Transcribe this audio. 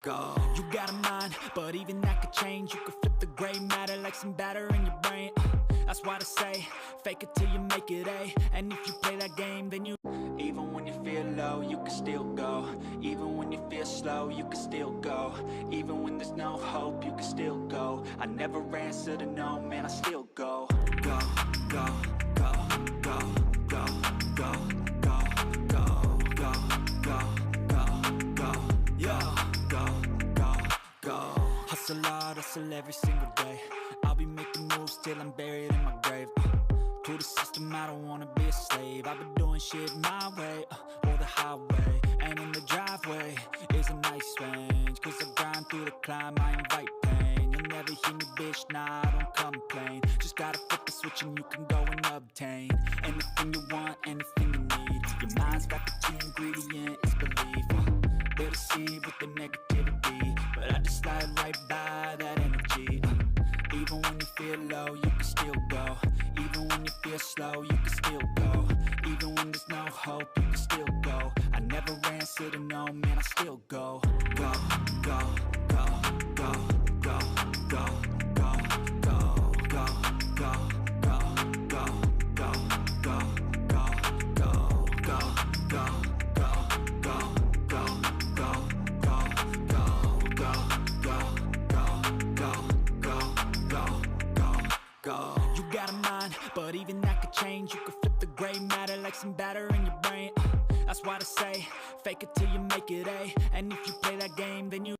Go. You got a mind, but even that could change. You could flip the gray matter like some batter in your brain. That's why they say, fake it till you make it A. And if you play that game, then you. Even when you feel low, you can still go. Even when you feel slow, you can still go. Even when there's no hope, you can still go. I never answer to no, man, I still go. Go, go, go, go, go, go, go, go, go, go, go, go, yeah. Go. Hustle hard, hustle every single day. I'll be making moves till I'm buried in my grave. To the system, I don't wanna be a slave. I've been doing shit my way, or the highway. And in the driveway is a nice range. Cause I grind through the climb, I invite pain. You'll never hear me, bitch, nah, I don't complain. Just gotta flip the switch and you can go and obtain anything you want, anything you need. Your mind's got the key ingredient, it's belief. They'll deceive with the negativity, but I just slide right by that energy. Even when you feel low, you can still go. Even when you feel slow, you can still go. Even when there's no hope, you can still go. I never answer to no, man, I still go. Go, go, go, go, go, go, go, go, go, go, go, go, go, go, go, go, go, go, go. You got a mind, but even that could change. You could flip the gray matter like some batter in your brain. That's why they say, fake it till you make it A. And if you play that game, then you